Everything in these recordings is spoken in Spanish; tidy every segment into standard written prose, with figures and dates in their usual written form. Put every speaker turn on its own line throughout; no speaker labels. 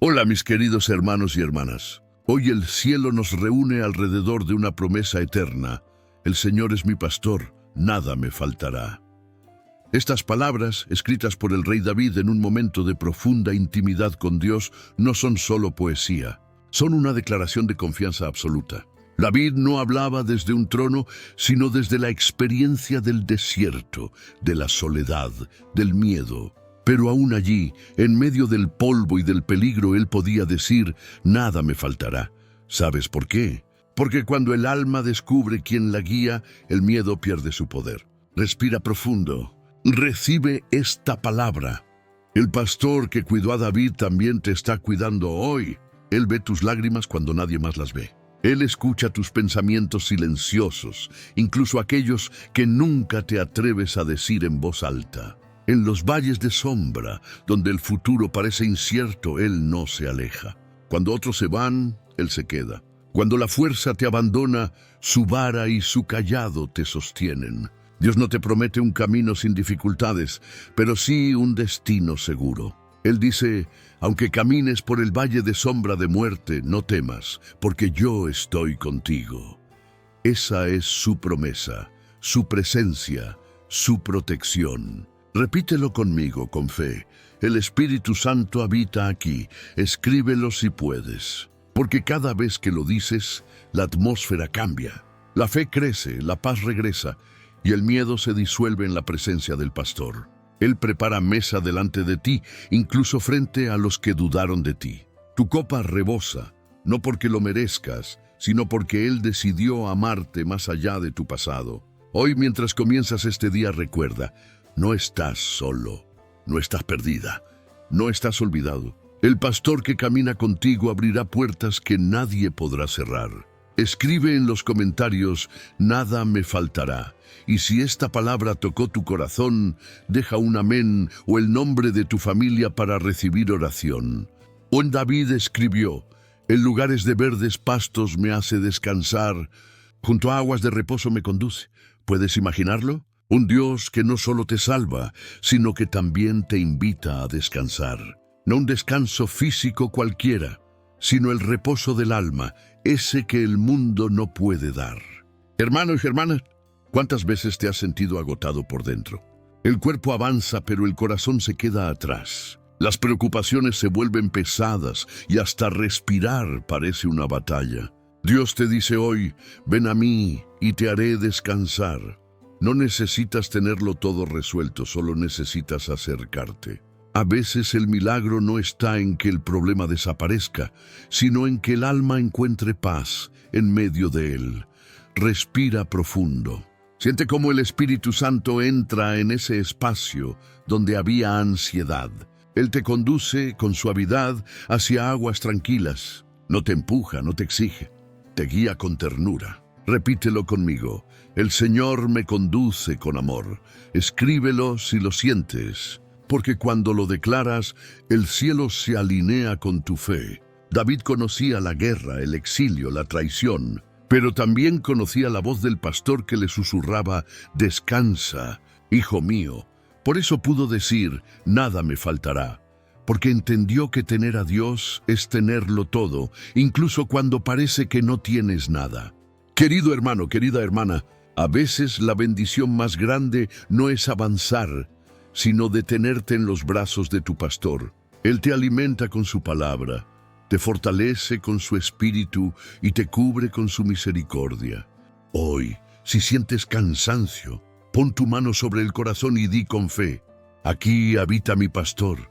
Hola mis queridos hermanos y hermanas. Hoy el cielo nos reúne alrededor de una promesa eterna. El Señor es mi pastor, nada me faltará. Estas palabras, escritas por el rey David en un momento de profunda intimidad con Dios, no son solo poesía, son una declaración de confianza absoluta. David no hablaba desde un trono, sino desde la experiencia del desierto, de la soledad, del miedo. Pero aún allí, en medio del polvo y del peligro, él podía decir, nada me faltará. ¿Sabes por qué? Porque cuando el alma descubre quién la guía, el miedo pierde su poder. Respira profundo. Recibe esta palabra. El pastor que cuidó a David también te está cuidando hoy. Él ve tus lágrimas cuando nadie más las ve. Él escucha tus pensamientos silenciosos, incluso aquellos que nunca te atreves a decir en voz alta. En los valles de sombra, donde el futuro parece incierto, Él no se aleja. Cuando otros se van, Él se queda. Cuando la fuerza te abandona, su vara y su cayado te sostienen. Dios no te promete un camino sin dificultades, pero sí un destino seguro. Él dice, aunque camines por el valle de sombra de muerte, no temas, porque yo estoy contigo. Esa es su promesa, su presencia, su protección. Repítelo conmigo con fe. El Espíritu Santo habita aquí. Escríbelo si puedes. Porque cada vez que lo dices, la atmósfera cambia. La fe crece, la paz regresa y el miedo se disuelve en la presencia del pastor. Él prepara mesa delante de ti, incluso frente a los que dudaron de ti. Tu copa rebosa, no porque lo merezcas, sino porque Él decidió amarte más allá de tu pasado. Hoy, mientras comienzas este día, recuerda, no estás solo, no estás perdida, no estás olvidado. El pastor que camina contigo abrirá puertas que nadie podrá cerrar. Escribe en los comentarios, nada me faltará. Y si esta palabra tocó tu corazón, deja un amén o el nombre de tu familia para recibir oración. Hoy David escribió, en lugares de verdes pastos me hace descansar, junto a aguas de reposo me conduce. ¿Puedes imaginarlo? Un Dios que no solo te salva, sino que también te invita a descansar. No un descanso físico cualquiera, sino el reposo del alma, ese que el mundo no puede dar. Hermano y hermana, ¿cuántas veces te has sentido agotado por dentro? El cuerpo avanza, pero el corazón se queda atrás. Las preocupaciones se vuelven pesadas y hasta respirar parece una batalla. Dios te dice hoy, ven a mí y te haré descansar. No necesitas tenerlo todo resuelto, solo necesitas acercarte. A veces el milagro no está en que el problema desaparezca, sino en que el alma encuentre paz en medio de él. Respira profundo. Siente cómo el Espíritu Santo entra en ese espacio donde había ansiedad. Él te conduce con suavidad hacia aguas tranquilas. No te empuja, no te exige. Te guía con ternura. Repítelo conmigo. El Señor me conduce con amor. Escríbelo si lo sientes, porque cuando lo declaras, el cielo se alinea con tu fe. David conocía la guerra, el exilio, la traición, pero también conocía la voz del pastor que le susurraba, descansa, hijo mío. Por eso pudo decir, nada me faltará, porque entendió que tener a Dios es tenerlo todo, incluso cuando parece que no tienes nada. Querido hermano, querida hermana, a veces la bendición más grande no es avanzar, sino detenerte en los brazos de tu pastor. Él te alimenta con su palabra, te fortalece con su espíritu y te cubre con su misericordia. Hoy, si sientes cansancio, pon tu mano sobre el corazón y di con fe, aquí habita mi pastor,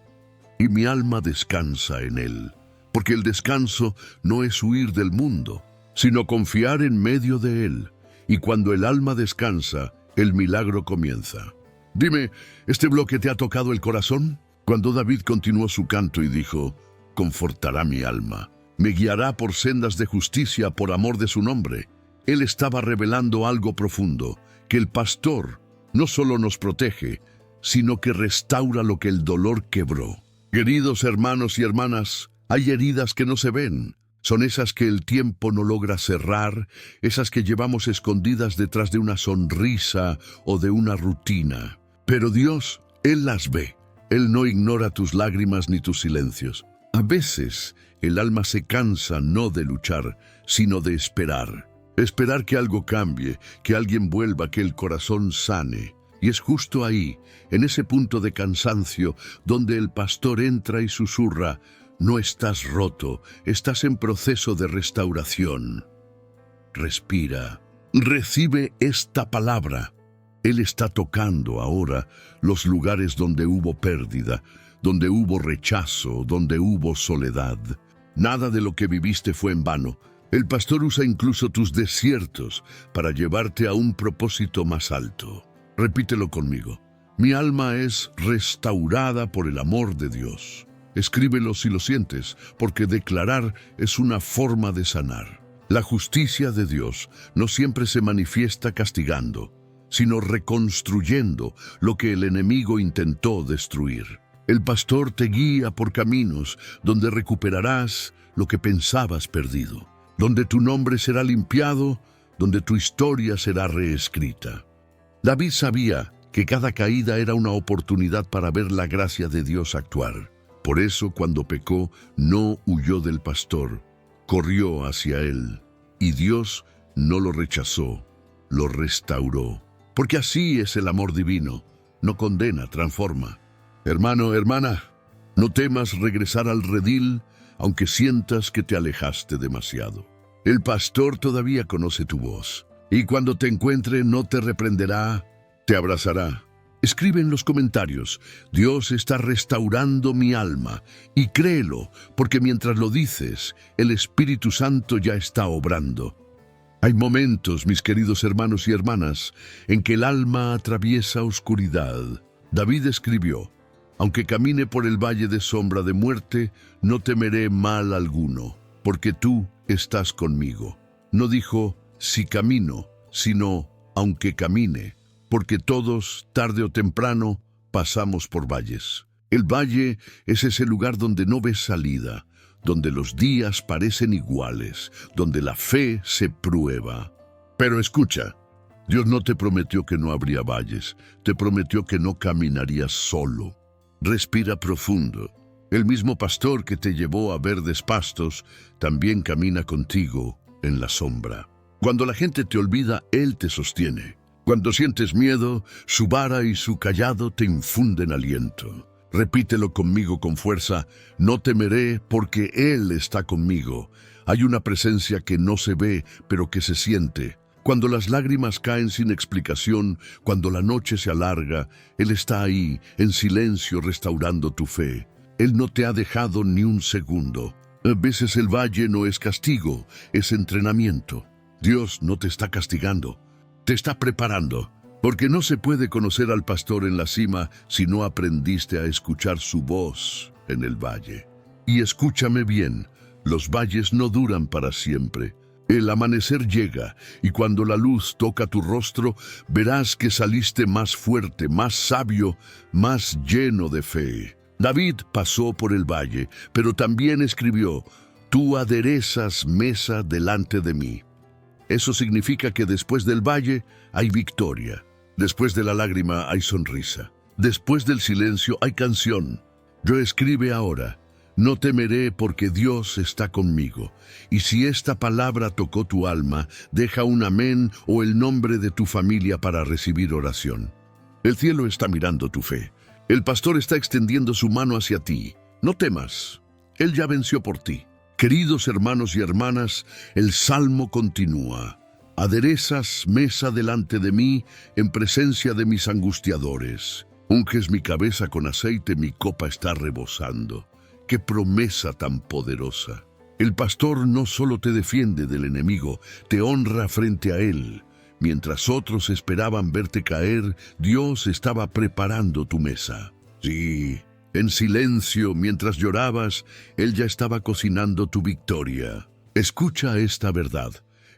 y mi alma descansa en él. Porque el descanso no es huir del mundo, sino confiar en medio de él. Y cuando el alma descansa, el milagro comienza. Dime, ¿este bloque te ha tocado el corazón? Cuando David continuó su canto y dijo, confortará mi alma, me guiará por sendas de justicia por amor de su nombre. Él estaba revelando algo profundo, que el pastor no solo nos protege, sino que restaura lo que el dolor quebró. Queridos hermanos y hermanas, hay heridas que no se ven. Son esas que el tiempo no logra cerrar, esas que llevamos escondidas detrás de una sonrisa o de una rutina. Pero Dios, Él las ve. Él no ignora tus lágrimas ni tus silencios. A veces el alma se cansa no de luchar, sino de esperar. Esperar que algo cambie, que alguien vuelva, que el corazón sane. Y es justo ahí, en ese punto de cansancio, donde el pastor entra y susurra: no estás roto, estás en proceso de restauración. Respira, recibe esta palabra. Él está tocando ahora los lugares donde hubo pérdida, donde hubo rechazo, donde hubo soledad. Nada de lo que viviste fue en vano. El pastor usa incluso tus desiertos para llevarte a un propósito más alto. Repítelo conmigo. Mi alma es restaurada por el amor de Dios. Escríbelo si lo sientes, porque declarar es una forma de sanar. La justicia de Dios no siempre se manifiesta castigando, sino reconstruyendo lo que el enemigo intentó destruir. El pastor te guía por caminos donde recuperarás lo que pensabas perdido, donde tu nombre será limpiado, donde tu historia será reescrita. David sabía que cada caída era una oportunidad para ver la gracia de Dios actuar. Por eso, cuando pecó, no huyó del pastor, corrió hacia él. Y Dios no lo rechazó, lo restauró. Porque así es el amor divino, no condena, transforma. Hermano, hermana, no temas regresar al redil, aunque sientas que te alejaste demasiado. El pastor todavía conoce tu voz, y cuando te encuentre no te reprenderá, te abrazará. Escribe en los comentarios: Dios está restaurando mi alma, y créelo, porque mientras lo dices, el Espíritu Santo ya está obrando. Hay momentos, mis queridos hermanos y hermanas, en que el alma atraviesa oscuridad. David escribió: aunque camine por el valle de sombra de muerte, no temeré mal alguno, porque tú estás conmigo. No dijo si camino, sino aunque camine, porque todos, tarde o temprano, pasamos por valles. El valle es ese lugar donde no ves salida, donde los días parecen iguales, donde la fe se prueba. Pero escucha, Dios no te prometió que no habría valles, te prometió que no caminarías solo. Respira profundo. El mismo pastor que te llevó a verdes pastos también camina contigo en la sombra. Cuando la gente te olvida, Él te sostiene. Cuando sientes miedo, su vara y su cayado te infunden aliento. Repítelo conmigo con fuerza: no temeré porque Él está conmigo. Hay una presencia que no se ve, pero que se siente. Cuando las lágrimas caen sin explicación, cuando la noche se alarga, Él está ahí, en silencio, restaurando tu fe. Él no te ha dejado ni un segundo. A veces el valle no es castigo, es entrenamiento. Dios no te está castigando, te está preparando, porque no se puede conocer al pastor en la cima si no aprendiste a escuchar su voz en el valle. Y escúchame bien, los valles no duran para siempre. El amanecer llega, y cuando la luz toca tu rostro, verás que saliste más fuerte, más sabio, más lleno de fe. David pasó por el valle, pero también escribió: tú aderezas mesa delante de mí. Eso significa que después del valle hay victoria. Después de la lágrima hay sonrisa. Después del silencio hay canción. Yo escribe ahora: no temeré porque Dios está conmigo. Y si esta palabra tocó tu alma, deja un amén o el nombre de tu familia para recibir oración. El cielo está mirando tu fe. El pastor está extendiendo su mano hacia ti. No temas, Él ya venció por ti. Queridos hermanos y hermanas, el salmo continúa: aderezas mesa delante de mí en presencia de mis angustiadores. Unges mi cabeza con aceite, mi copa está rebosando. ¡Qué promesa tan poderosa! El pastor no solo te defiende del enemigo, te honra frente a él. Mientras otros esperaban verte caer, Dios estaba preparando tu mesa. Sí, en silencio, mientras llorabas, Él ya estaba cocinando tu victoria. Escucha esta verdad.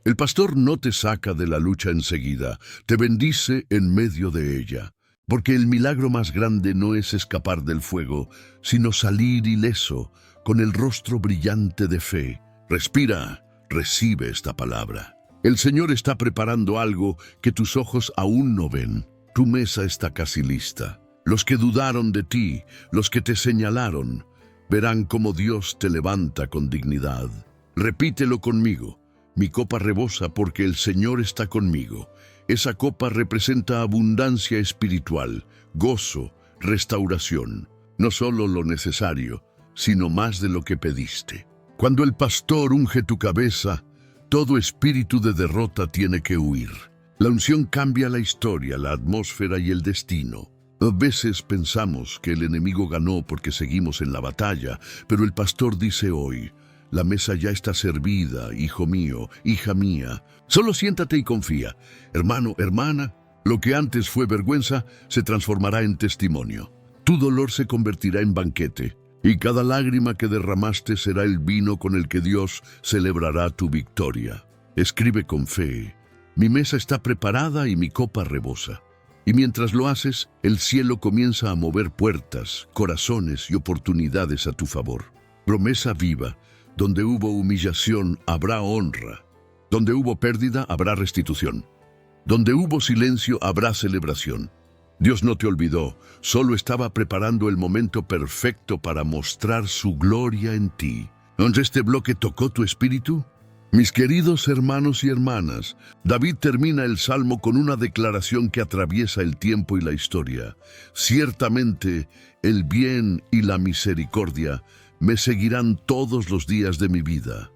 El pastor no te saca de la lucha enseguida, te bendice en medio de ella. Porque el milagro más grande no es escapar del fuego, sino salir ileso, con el rostro brillante de fe. Respira, recibe esta palabra. El Señor está preparando algo que tus ojos aún no ven. Tu mesa está casi lista. Los que dudaron de ti, los que te señalaron, Verán cómo Dios te levanta con dignidad. Repítelo conmigo. Mi copa rebosa porque el Señor está conmigo. Esa copa representa abundancia espiritual, gozo, restauración. No solo lo necesario, sino más de lo que pediste. Cuando el pastor unge tu cabeza, todo espíritu de derrota tiene que huir. La unción cambia la historia, la atmósfera y el destino. A veces pensamos que el enemigo ganó porque seguimos en la batalla, pero el pastor dice hoy: la mesa ya está servida, hijo mío, hija mía. Solo siéntate y confía. Hermano, hermana, lo que antes fue vergüenza se transformará en testimonio. Tu dolor se convertirá en banquete, y cada lágrima que derramaste será el vino con el que Dios celebrará tu victoria. Escribe con fe: mi mesa está preparada y mi copa rebosa. Y mientras lo haces, el cielo comienza a mover puertas, corazones y oportunidades a tu favor. Promesa viva: donde hubo humillación, habrá honra. Donde hubo pérdida, habrá restitución. Donde hubo silencio, habrá celebración. Dios no te olvidó, solo estaba preparando el momento perfecto para mostrar su gloria en ti. ¿Dónde este bloque tocó tu espíritu? Mis queridos hermanos y hermanas, David termina el Salmo con una declaración que atraviesa el tiempo y la historia. Ciertamente, el bien y la misericordia me seguirán todos los días de mi vida.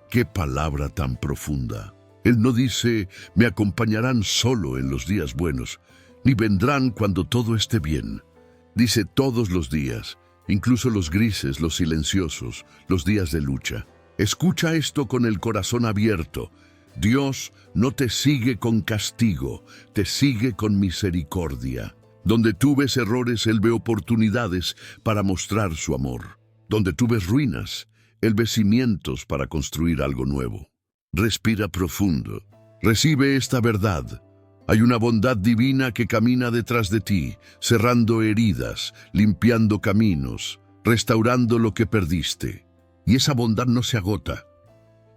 ¡Qué palabra tan profunda! Él no dice: me acompañarán solo en los días buenos, ni vendrán cuando todo esté bien. Dice: todos los días, incluso los grises, los silenciosos, los días de lucha. Escucha esto con el corazón abierto. Dios no te sigue con castigo, te sigue con misericordia. Donde tú ves errores, Él ve oportunidades para mostrar su amor. Donde tú ves ruinas, Él ve cimientos para construir algo nuevo. Respira profundo. Recibe esta verdad. Hay una bondad divina que camina detrás de ti, cerrando heridas, limpiando caminos, restaurando lo que perdiste. Y esa bondad no se agota,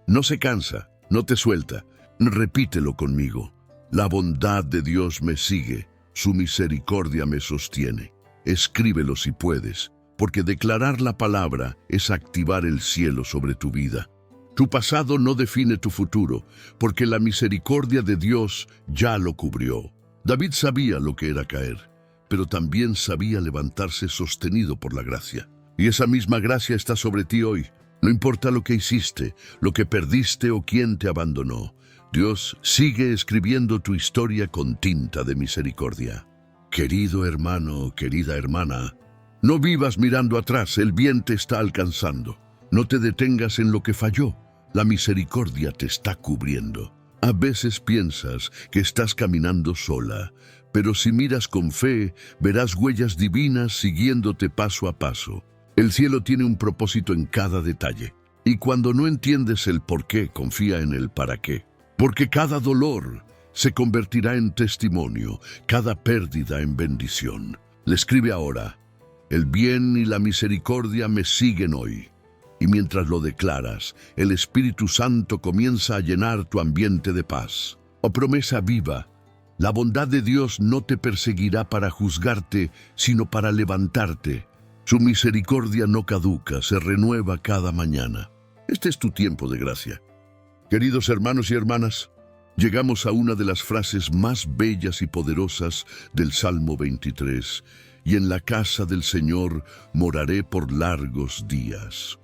no se cansa, no te suelta. Repítelo conmigo: la bondad de Dios me sigue, su misericordia me sostiene. Escríbelo si puedes, porque declarar la palabra es activar el cielo sobre tu vida. Tu pasado no define tu futuro, porque la misericordia de Dios ya lo cubrió. David sabía lo que era caer, pero también sabía levantarse sostenido por la gracia. Y esa misma gracia está sobre ti hoy. No importa lo que hiciste, lo que perdiste o quién te abandonó, Dios sigue escribiendo tu historia con tinta de misericordia. Querido hermano, querida hermana, no vivas mirando atrás, el bien te está alcanzando. No te detengas en lo que falló, la misericordia te está cubriendo. A veces piensas que estás caminando sola, pero si miras con fe, verás huellas divinas siguiéndote paso a paso. El cielo tiene un propósito en cada detalle, y cuando no entiendes el por qué, confía en el para qué. Porque cada dolor se convertirá en testimonio, cada pérdida en bendición. Le escribe ahora: el bien y la misericordia me siguen hoy. Y mientras lo declaras, el Espíritu Santo comienza a llenar tu ambiente de paz. Oh promesa viva, la bondad de Dios no te perseguirá para juzgarte, sino para levantarte. Su misericordia no caduca, se renueva cada mañana. Este es tu tiempo de gracia. Queridos hermanos y hermanas, llegamos a una de las frases más bellas y poderosas del Salmo 23. Y en la casa del Señor moraré por largos días.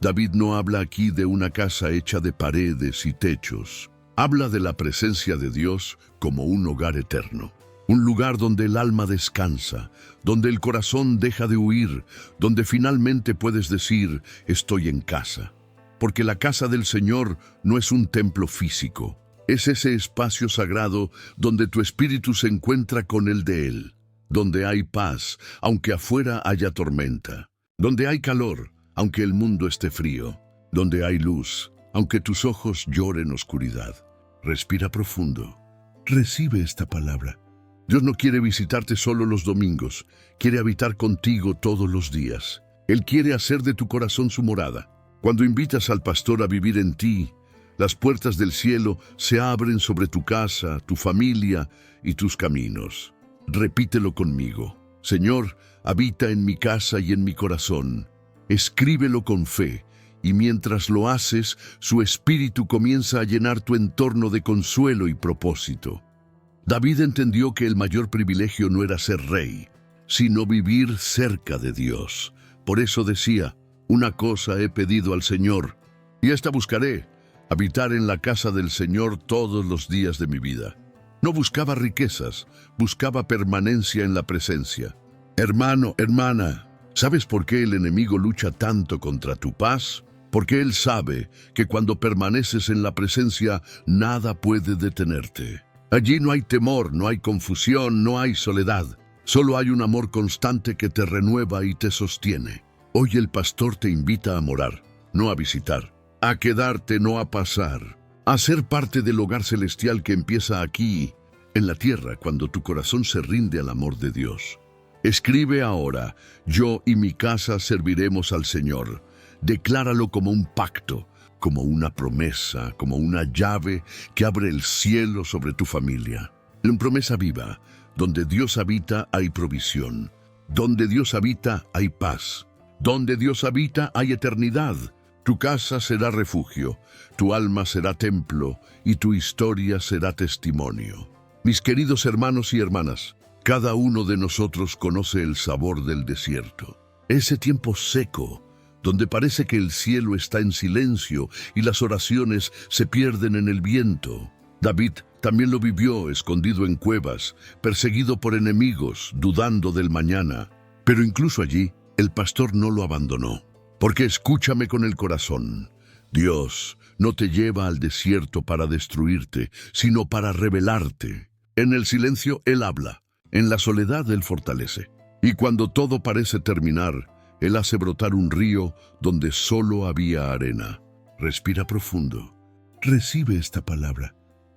David no habla aquí de una casa hecha de paredes y techos. Habla de la presencia de Dios como un hogar eterno. Un lugar donde el alma descansa, donde el corazón deja de huir, donde finalmente puedes decir: estoy en casa. Porque la casa del Señor no es un templo físico, es ese espacio sagrado donde tu espíritu se encuentra con el de Él, donde hay paz, aunque afuera haya tormenta, donde hay calor, aunque el mundo esté frío, donde hay luz, aunque tus ojos lloren oscuridad. Respira profundo. Recibe esta palabra. Dios no quiere visitarte solo los domingos, quiere habitar contigo todos los días. Él quiere hacer de tu corazón su morada. Cuando invitas al pastor a vivir en ti, las puertas del cielo se abren sobre tu casa, tu familia y tus caminos. Repítelo conmigo. Señor, habita en mi casa y en mi corazón. Escríbelo con fe, y mientras lo haces, su espíritu comienza a llenar tu entorno de consuelo y propósito. David entendió que el mayor privilegio no era ser rey, sino vivir cerca de Dios. Por eso decía, una cosa he pedido al Señor, y esta buscaré, habitar en la casa del Señor todos los días de mi vida. No buscaba riquezas, buscaba permanencia en la presencia. Hermano, hermana, ¿sabes por qué el enemigo lucha tanto contra tu paz? Porque él sabe que cuando permaneces en la presencia, nada puede detenerte. Allí no hay temor, no hay confusión, no hay soledad. Solo hay un amor constante que te renueva y te sostiene. Hoy el pastor te invita a morar, no a visitar, a quedarte, no a pasar, a ser parte del hogar celestial que empieza aquí, en la tierra, cuando tu corazón se rinde al amor de Dios. Escribe ahora, yo y mi casa serviremos al Señor. Decláralo como un pacto, como una promesa, como una llave que abre el cielo sobre tu familia. Una promesa viva, donde Dios habita hay provisión, donde Dios habita hay paz, donde Dios habita hay eternidad. Tu casa será refugio, tu alma será templo y tu historia será testimonio. Mis queridos hermanos y hermanas, cada uno de nosotros conoce el sabor del desierto, ese tiempo seco, donde parece que el cielo está en silencio y las oraciones se pierden en el viento. David también lo vivió escondido en cuevas, perseguido por enemigos, dudando del mañana. Pero incluso allí, el pastor no lo abandonó. Porque escúchame con el corazón. Dios no te lleva al desierto para destruirte, sino para revelarte. En el silencio Él habla, en la soledad Él fortalece. Y cuando todo parece terminar, Él hace brotar un río donde solo había arena. Respira profundo. Recibe esta palabra.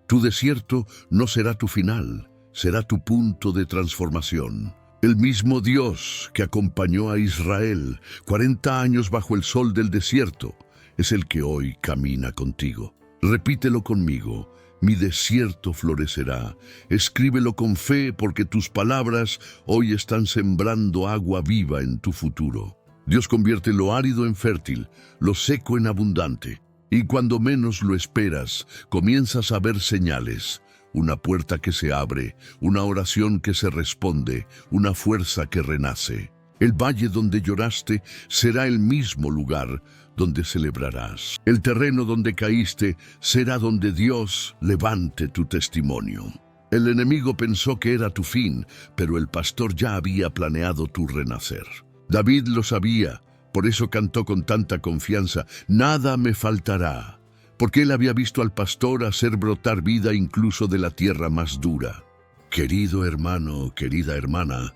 Tu desierto no será tu final, será tu punto de transformación. El mismo Dios que acompañó a Israel 40 años bajo el sol del desierto es el que hoy camina contigo. Repítelo conmigo. Mi desierto florecerá. Escríbelo con fe porque tus palabras hoy están sembrando agua viva en tu futuro. Dios convierte lo árido en fértil, lo seco en abundante. Y cuando menos lo esperas, comienzas a ver señales. Una puerta que se abre, una oración que se responde, una fuerza que renace. El valle donde lloraste será el mismo lugar donde celebrarás. El terreno donde caíste será donde Dios levante tu testimonio. El enemigo pensó que era tu fin, pero el pastor ya había planeado tu renacer. David lo sabía, por eso cantó con tanta confianza, nada me faltará, porque él había visto al pastor hacer brotar vida incluso de la tierra más dura. Querido hermano, querida hermana,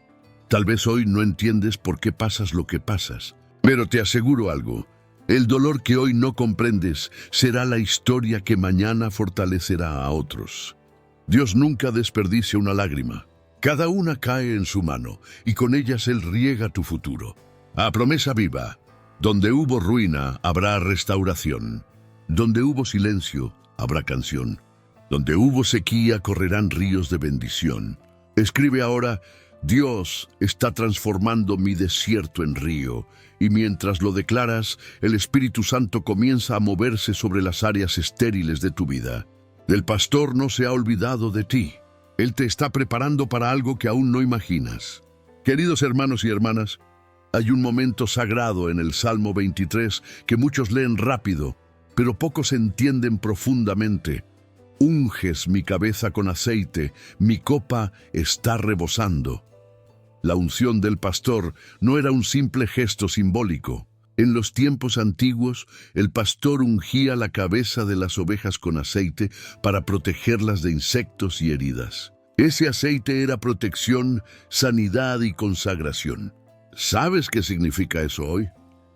tal vez hoy no entiendes por qué pasas lo que pasas, pero te aseguro algo. El dolor que hoy no comprendes será la historia que mañana fortalecerá a otros. Dios nunca desperdicia una lágrima. Cada una cae en su mano y con ellas Él riega tu futuro. A promesa viva, donde hubo ruina habrá restauración. Donde hubo silencio habrá canción. Donde hubo sequía correrán ríos de bendición. Escribe ahora, Dios está transformando mi desierto en río, y mientras lo declaras, el Espíritu Santo comienza a moverse sobre las áreas estériles de tu vida. El pastor no se ha olvidado de ti. Él te está preparando para algo que aún no imaginas. Queridos hermanos y hermanas, hay un momento sagrado en el Salmo 23 que muchos leen rápido, pero pocos entienden profundamente. Unges mi cabeza con aceite, mi copa está rebosando. La unción del pastor no era un simple gesto simbólico. En los tiempos antiguos, el pastor ungía la cabeza de las ovejas con aceite para protegerlas de insectos y heridas. Ese aceite era protección, sanidad y consagración. ¿Sabes qué significa eso hoy?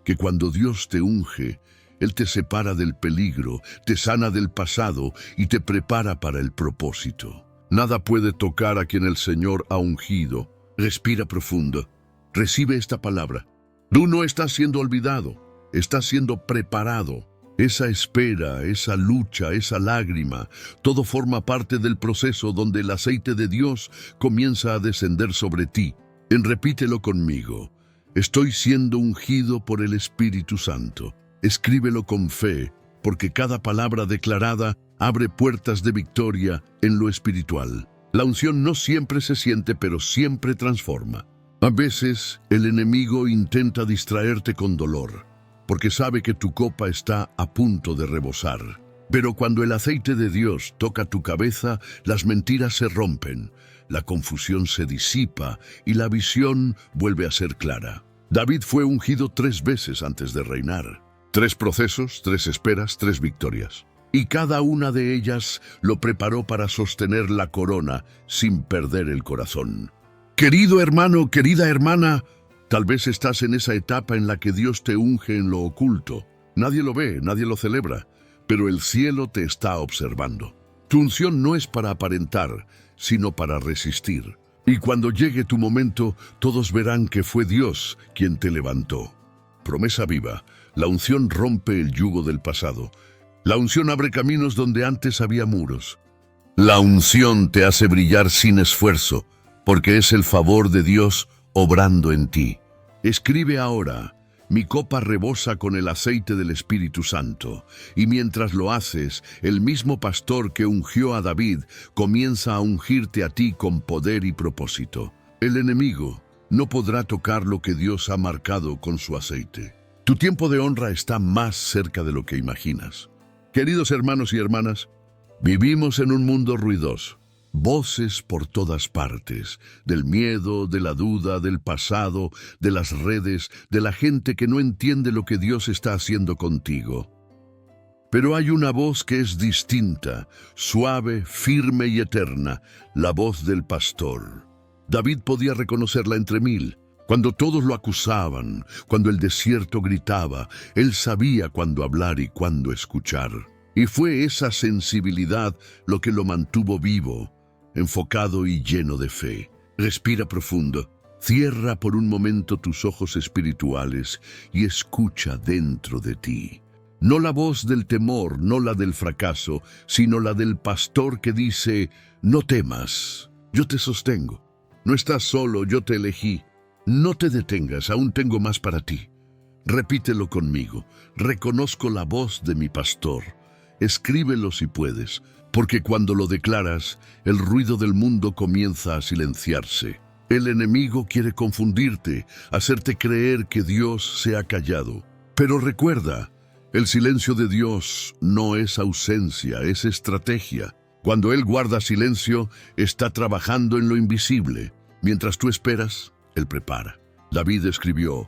Que cuando Dios te unge, Él te separa del peligro, te sana del pasado y te prepara para el propósito. Nada puede tocar a quien el Señor ha ungido. Respira profundo. Recibe esta palabra. Tú no estás siendo olvidado, estás siendo preparado. Esa espera, esa lucha, esa lágrima, todo forma parte del proceso donde el aceite de Dios comienza a descender sobre ti. Repítelo conmigo. Estoy siendo ungido por el Espíritu Santo. Escríbelo con fe, porque cada palabra declarada abre puertas de victoria en lo espiritual. La unción no siempre se siente, pero siempre transforma. A veces, el enemigo intenta distraerte con dolor, porque sabe que tu copa está a punto de rebosar. Pero cuando el aceite de Dios toca tu cabeza, las mentiras se rompen, la confusión se disipa y la visión vuelve a ser clara. David fue ungido 3 veces antes de reinar. 3 procesos, 3 esperas, 3 victorias. Y cada una de ellas lo preparó para sostener la corona sin perder el corazón. Querido hermano, querida hermana, tal vez estás en esa etapa en la que Dios te unge en lo oculto. Nadie lo ve, nadie lo celebra, pero el cielo te está observando. Tu unción no es para aparentar, sino para resistir. Y cuando llegue tu momento, todos verán que fue Dios quien te levantó. Promesa viva. La unción rompe el yugo del pasado. La unción abre caminos donde antes había muros. La unción te hace brillar sin esfuerzo, porque es el favor de Dios obrando en ti. Escribe ahora: mi copa rebosa con el aceite del Espíritu Santo. Y mientras lo haces, el mismo pastor que ungió a David comienza a ungirte a ti con poder y propósito. El enemigo no podrá tocar lo que Dios ha marcado con su aceite. Tu tiempo de honra está más cerca de lo que imaginas. Queridos hermanos y hermanas, vivimos en un mundo ruidoso. Voces por todas partes, del miedo, de la duda, del pasado, de las redes, de la gente que no entiende lo que Dios está haciendo contigo. Pero hay una voz que es distinta, suave, firme y eterna, la voz del pastor. David podía reconocerla entre 1000. Cuando todos lo acusaban, cuando el desierto gritaba, él sabía cuándo hablar y cuándo escuchar. Y fue esa sensibilidad lo que lo mantuvo vivo, enfocado y lleno de fe. Respira profundo. Cierra por un momento tus ojos espirituales y escucha dentro de ti. No la voz del temor, no la del fracaso, sino la del pastor que dice: no temas, yo te sostengo. No estás solo, yo te elegí. No te detengas, aún tengo más para ti. Repítelo conmigo. Reconozco la voz de mi pastor. Escríbelo si puedes, porque cuando lo declaras, el ruido del mundo comienza a silenciarse. El enemigo quiere confundirte, hacerte creer que Dios se ha callado. Pero recuerda, el silencio de Dios no es ausencia, es estrategia. Cuando Él guarda silencio, está trabajando en lo invisible. Mientras tú esperas, Él prepara. David escribió: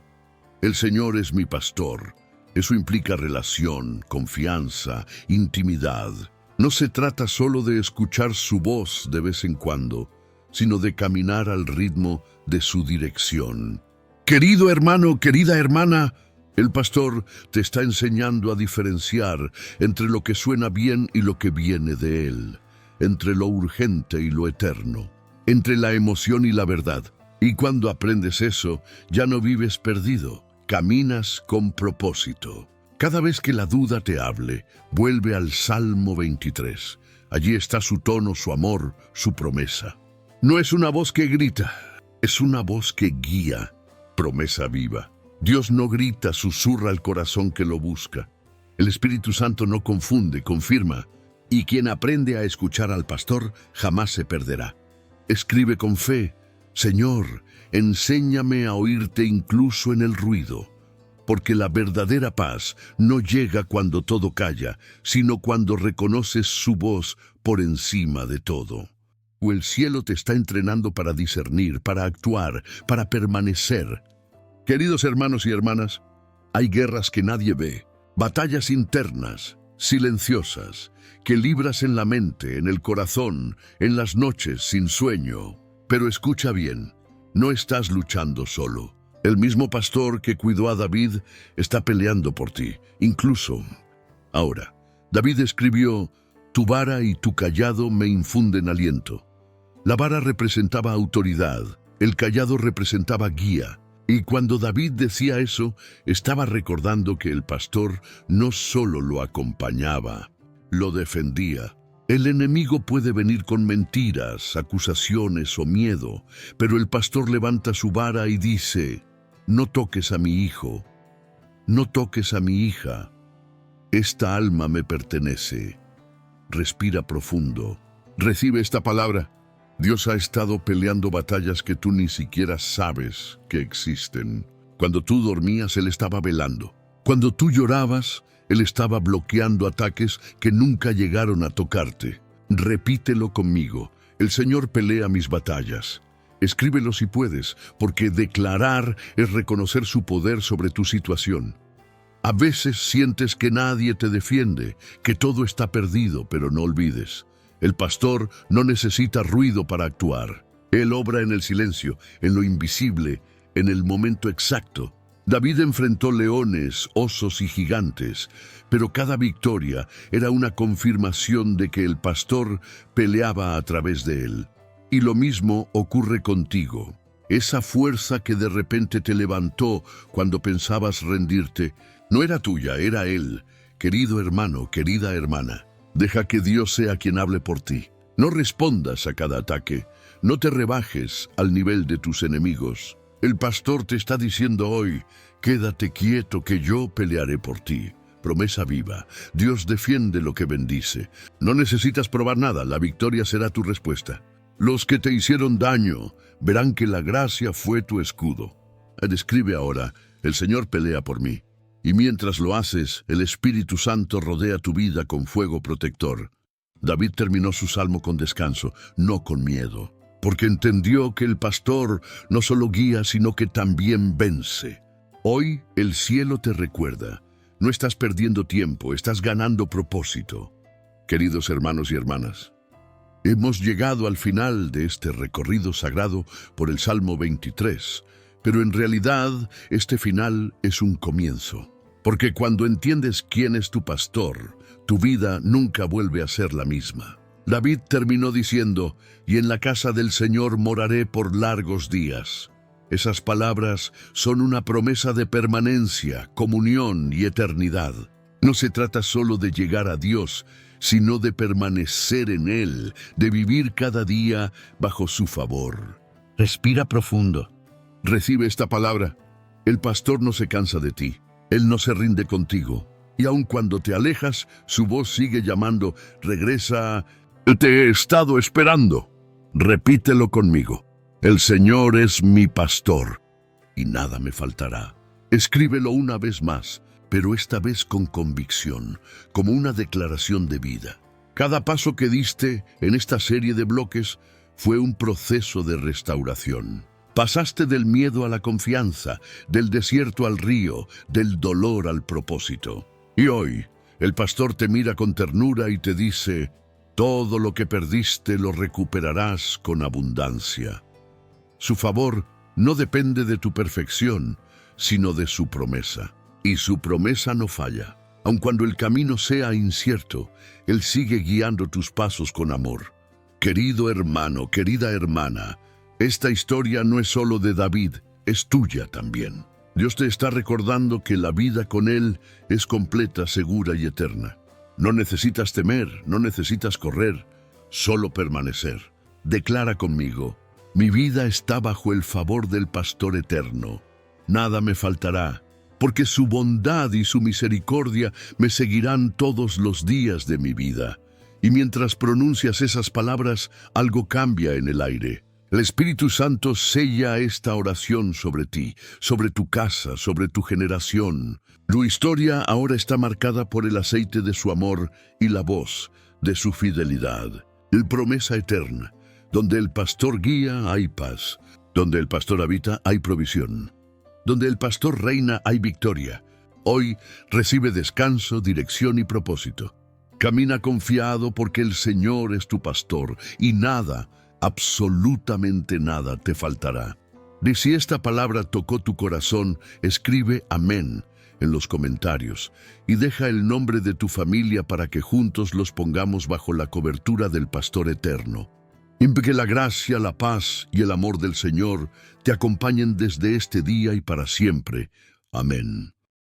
el Señor es mi pastor. Eso implica relación, confianza, intimidad. No se trata solo de escuchar su voz de vez en cuando, sino de caminar al ritmo de su dirección. Querido hermano, querida hermana, el pastor te está enseñando a diferenciar entre lo que suena bien y lo que viene de él, entre lo urgente y lo eterno, entre la emoción y la verdad. Y cuando aprendes eso, ya no vives perdido, caminas con propósito. Cada vez que la duda te hable, vuelve al Salmo 23. Allí está su tono, su amor, su promesa. No es una voz que grita, es una voz que guía. Promesa viva. Dios no grita, susurra al corazón que lo busca. El Espíritu Santo no confunde, confirma. Y quien aprende a escuchar al pastor jamás se perderá. Escribe con fe: Señor, enséñame a oírte incluso en el ruido, porque la verdadera paz no llega cuando todo calla, sino cuando reconoces su voz por encima de todo. O el cielo te está entrenando para discernir, para actuar, para permanecer. Queridos hermanos y hermanas, hay guerras que nadie ve, batallas internas, silenciosas, que libras en la mente, en el corazón, en las noches sin sueño. Pero escucha bien, no estás luchando solo. El mismo pastor que cuidó a David está peleando por ti, incluso ahora. David escribió: tu vara y tu cayado me infunden aliento. La vara representaba autoridad, el cayado representaba guía. Y cuando David decía eso, estaba recordando que el pastor no solo lo acompañaba, lo defendía. El enemigo puede venir con mentiras, acusaciones o miedo, pero el pastor levanta su vara y dice: no toques a mi hijo, no toques a mi hija. Esta alma me pertenece. Respira profundo. Recibe esta palabra. Dios ha estado peleando batallas que tú ni siquiera sabes que existen. Cuando tú dormías, Él estaba velando. Cuando tú llorabas, Él estaba bloqueando ataques que nunca llegaron a tocarte. Repítelo conmigo. El Señor pelea mis batallas. Escríbelo si puedes, porque declarar es reconocer su poder sobre tu situación. A veces sientes que nadie te defiende, que todo está perdido, pero no olvides. El pastor no necesita ruido para actuar. Él obra en el silencio, en lo invisible, en el momento exacto. David enfrentó leones, osos y gigantes, pero cada victoria era una confirmación de que el pastor peleaba a través de él. Y lo mismo ocurre contigo. Esa fuerza que de repente te levantó cuando pensabas rendirte, no era tuya, era Él. Querido hermano, querida hermana, deja que Dios sea quien hable por ti. No respondas a cada ataque. No te rebajes al nivel de tus enemigos. El pastor te está diciendo hoy, quédate quieto que yo pelearé por ti. Promesa viva. Dios defiende lo que bendice. No necesitas probar nada, la victoria será tu respuesta. Los que te hicieron daño verán que la gracia fue tu escudo. Describe ahora, el Señor pelea por mí. Y mientras lo haces, el Espíritu Santo rodea tu vida con fuego protector. David terminó su salmo con descanso, no con miedo, porque entendió que el pastor no solo guía, sino que también vence. Hoy el cielo te recuerda, no estás perdiendo tiempo, estás ganando propósito. Queridos hermanos y hermanas, hemos llegado al final de este recorrido sagrado por el Salmo 23, pero en realidad este final es un comienzo. Porque cuando entiendes quién es tu pastor, tu vida nunca vuelve a ser la misma. David terminó diciendo, y en la casa del Señor moraré por largos días. Esas palabras son una promesa de permanencia, comunión y eternidad. No se trata solo de llegar a Dios, sino de permanecer en Él, de vivir cada día bajo su favor. Respira profundo. Recibe esta palabra. El pastor no se cansa de ti. Él no se rinde contigo. Y aun cuando te alejas, su voz sigue llamando, regresa, te he estado esperando. Repítelo conmigo. El Señor es mi pastor, y nada me faltará. Escríbelo una vez más, pero esta vez con convicción, como una declaración de vida. Cada paso que diste en esta serie de bloques fue un proceso de restauración. Pasaste del miedo a la confianza, del desierto al río, del dolor al propósito. Y hoy, el pastor te mira con ternura y te dice, todo lo que perdiste lo recuperarás con abundancia. Su favor no depende de tu perfección, sino de su promesa. Y su promesa no falla. Aun cuando el camino sea incierto, Él sigue guiando tus pasos con amor. Querido hermano, querida hermana, esta historia no es solo de David, es tuya también. Dios te está recordando que la vida con Él es completa, segura y eterna. No necesitas temer, no necesitas correr, solo permanecer. Declara conmigo, mi vida está bajo el favor del pastor eterno. Nada me faltará, porque su bondad y su misericordia me seguirán todos los días de mi vida. Y mientras pronuncias esas palabras, algo cambia en el aire. El Espíritu Santo sella esta oración sobre ti, sobre tu casa, sobre tu generación. Tu historia ahora está marcada por el aceite de su amor y la voz de su fidelidad. El promesa eterna. Donde el pastor guía hay paz. Donde el pastor habita hay provisión. Donde el pastor reina hay victoria. Hoy recibe descanso, dirección y propósito. Camina confiado porque el Señor es tu pastor y nada, absolutamente nada te faltará. De si esta palabra tocó tu corazón, escribe amén en los comentarios y deja el nombre de tu familia para que juntos los pongamos bajo la cobertura del pastor eterno. Y que la gracia, la paz y el amor del Señor te acompañen desde este día y para siempre. Amén.